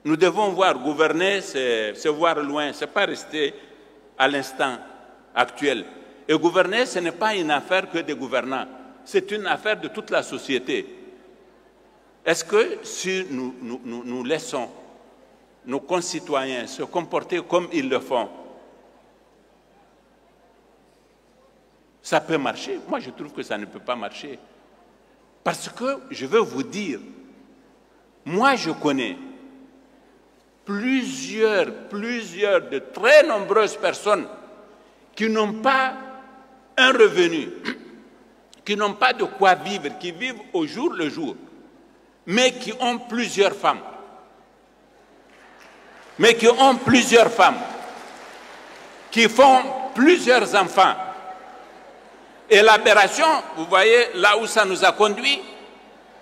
Nous devons voir gouverner, c'est voir loin, ce n'est pas rester à l'instant actuel. Et gouverner, ce n'est pas une affaire que des gouvernants, c'est une affaire de toute la société. Est-ce que si nous laissons nos concitoyens se comporter comme ils le font, ça peut marcher? Moi, je trouve que ça ne peut pas marcher. Parce que, je veux vous dire, moi, je connais plusieurs de très nombreuses personnes qui n'ont pas un revenu, qui n'ont pas de quoi vivre, qui vivent au jour le jour, mais qui ont plusieurs femmes. Qui font plusieurs enfants. Et l'aberration, vous voyez, là où ça nous a conduit,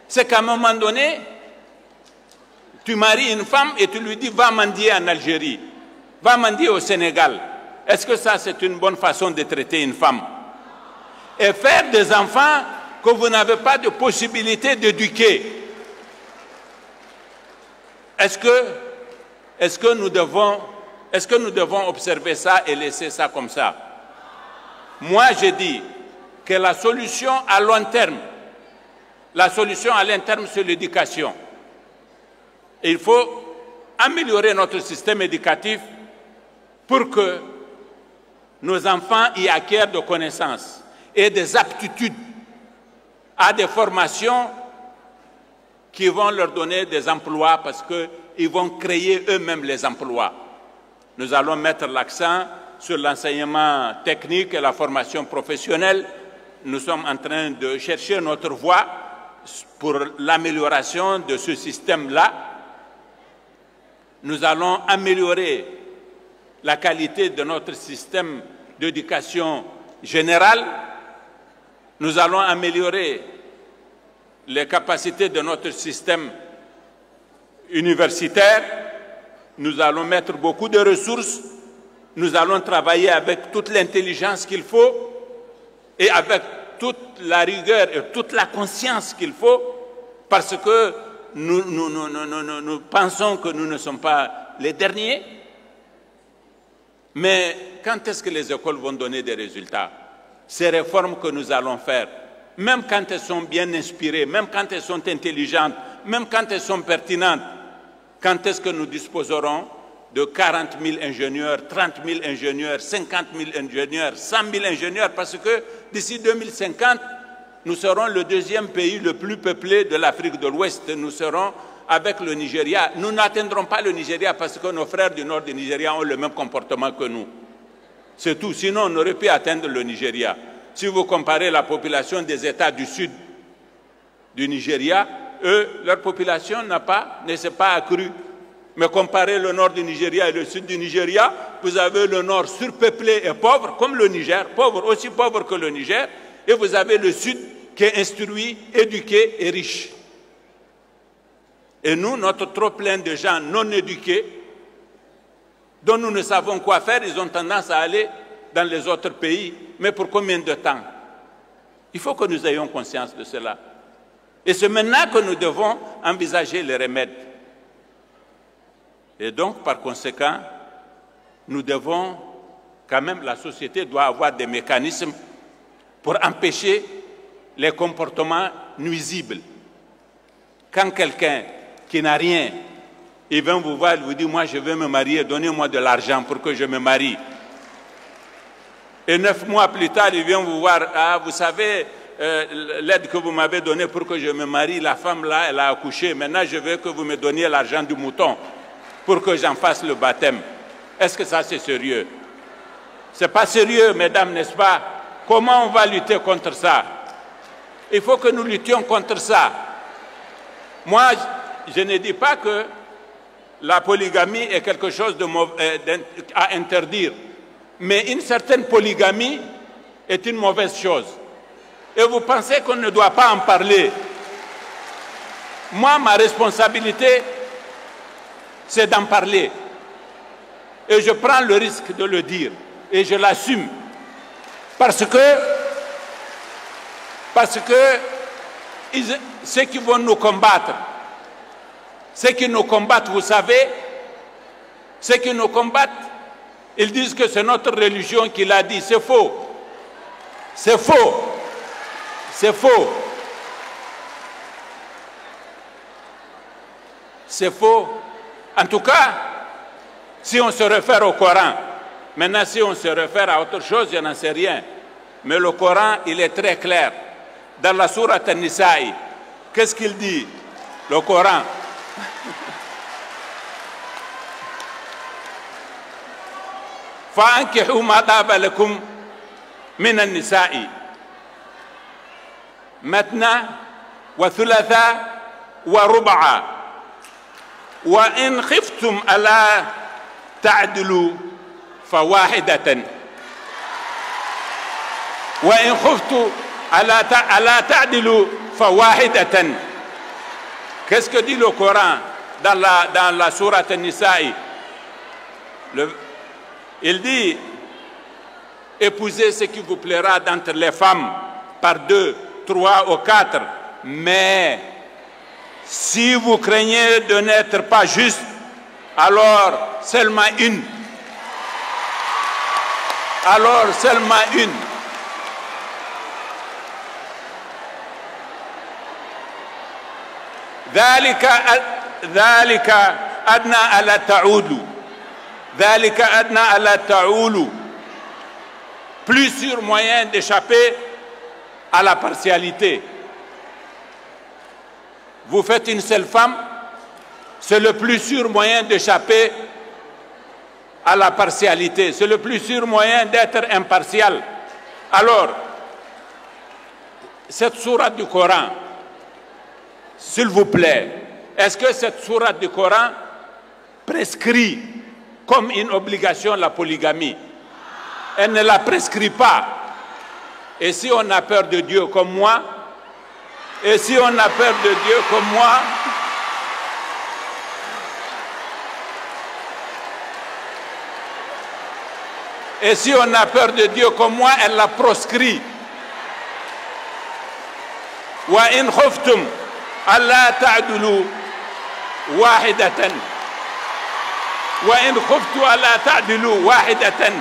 c'est qu'à un moment donné, tu maries une femme et tu lui dis « va mendier en Algérie, va mendier au Sénégal ». Est-ce que ça, c'est une bonne façon de traiter une femme? Et faire des enfants que vous n'avez pas de possibilité d'éduquer. Est-ce que nous devons observer ça et laisser ça comme ça? Moi, je dis que la solution à long terme, c'est l'éducation. Il faut améliorer notre système éducatif pour que nos enfants y acquièrent des connaissances et des aptitudes à des formations qui vont leur donner des emplois parce qu'ils vont créer eux-mêmes les emplois. Nous allons mettre l'accent sur l'enseignement technique et la formation professionnelle. Nous sommes en train de chercher notre voie pour l'amélioration de ce système-là. Nous allons améliorer la qualité de notre système d'éducation générale. Nous allons améliorer les capacités de notre système universitaire. Nous allons mettre beaucoup de ressources. Nous allons travailler avec toute l'intelligence qu'il faut et avec toute la rigueur et toute la conscience qu'il faut, parce que nous pensons que nous ne sommes pas les derniers. Mais quand est-ce que les écoles vont donner des résultats? Ces réformes que nous allons faire, même quand elles sont bien inspirées, même quand elles sont intelligentes, même quand elles sont pertinentes, quand est-ce que nous disposerons de 40 000 ingénieurs, 30 000 ingénieurs, 50 000 ingénieurs, 100 000 ingénieurs, parce que d'ici 2050, nous serons le deuxième pays le plus peuplé de l'Afrique de l'Ouest. Nous serons avec le Nigeria. Nous n'atteindrons pas le Nigeria parce que nos frères du nord du Nigeria ont le même comportement que nous. C'est tout. Sinon, on aurait pu atteindre le Nigeria. Si vous comparez la population des États du sud du Nigeria, eux, leur population ne s'est pas accrue. Mais comparez le nord du Nigeria et le sud du Nigeria, vous avez le nord surpeuplé et pauvre, comme le Niger, pauvre, aussi pauvre que le Niger, et vous avez le sud qui est instruit, éduqué et riche. Et nous, notre trop-plein de gens non éduqués, dont nous ne savons quoi faire, ils ont tendance à aller dans les autres pays. Mais pour combien de temps? Il faut que nous ayons conscience de cela. Et c'est maintenant que nous devons envisager les remèdes. Et donc, par conséquent, nous devons, quand même, la société doit avoir des mécanismes pour empêcher les comportements nuisibles. Quand quelqu'un qui n'a rien, il vient vous voir, il vous dit « moi je veux me marier, donnez-moi de l'argent pour que je me marie ». Et 9 mois plus tard, il vient vous voir « ah, vous savez, l'aide que vous m'avez donnée pour que je me marie, la femme là, elle a accouché, maintenant je veux que vous me donniez l'argent du mouton pour que j'en fasse le baptême ». Est-ce que ça c'est sérieux? C'est pas sérieux, mesdames, n'est-ce pas? Comment on va lutter contre ça? Il faut que nous luttions contre ça. Moi, je ne dis pas que la polygamie est quelque chose de mauvais, à interdire. Mais une certaine polygamie est une mauvaise chose. Et vous pensez qu'on ne doit pas en parler? Moi, ma responsabilité, c'est d'en parler. Et je prends le risque de le dire. Et je l'assume. Parce que ceux qui vont nous combattre, Ceux qui nous combattent, vous savez, ceux qui nous combattent, ils disent que c'est notre religion qui l'a dit. C'est faux. C'est faux. C'est faux. C'est faux. En tout cas, si on se réfère au Coran, maintenant si on se réfère à autre chose, je n'en sais rien. Mais le Coran, il est très clair. Dans la sourate An-Nisa'i, qu'est-ce qu'il dit, le Coran? فَأَنْكِحُوا مَا طَابَ لَكُمْ مِنَ النِّسَاءِ مَثْنَى وَثُلَثَ وَرُبَعَ وَإِنْ خِفْتُمْ أَلَا تَعْدِلُوا فَوَاحِدَةً وَإِنْ خِفْتُمْ أَلَا تَعْدِلُوا فَوَاحِدَةً. Qu'est-ce que dit le Coran dans la sourate An-Nisa'i? Il dit, épousez ce qui vous plaira d'entre les femmes par 2, 3 ou 4, mais si vous craignez de n'être pas juste, alors seulement une. Alors seulement une. ذلك أدنى ألا تعودوا. ذلك أدنى ألا تعودوا. Plus sûr moyen d'échapper à la partialité. Vous faites une seule femme, c'est le plus sûr moyen d'échapper à la partialité. C'est le plus sûr moyen d'être impartial. Alors, cette sourate du Coran, s'il vous plaît, est-ce que cette sourate du Coran prescrit comme une obligation la polygamie? Elle ne la prescrit pas. Et si on a peur de Dieu comme moi, et si on a peur de Dieu comme moi, et si on a peur de Dieu comme moi, elle la proscrit. Wa in khuftum alla ta'dulu wahidatan. Wa in khuftu alla ta'dulu wahidatan.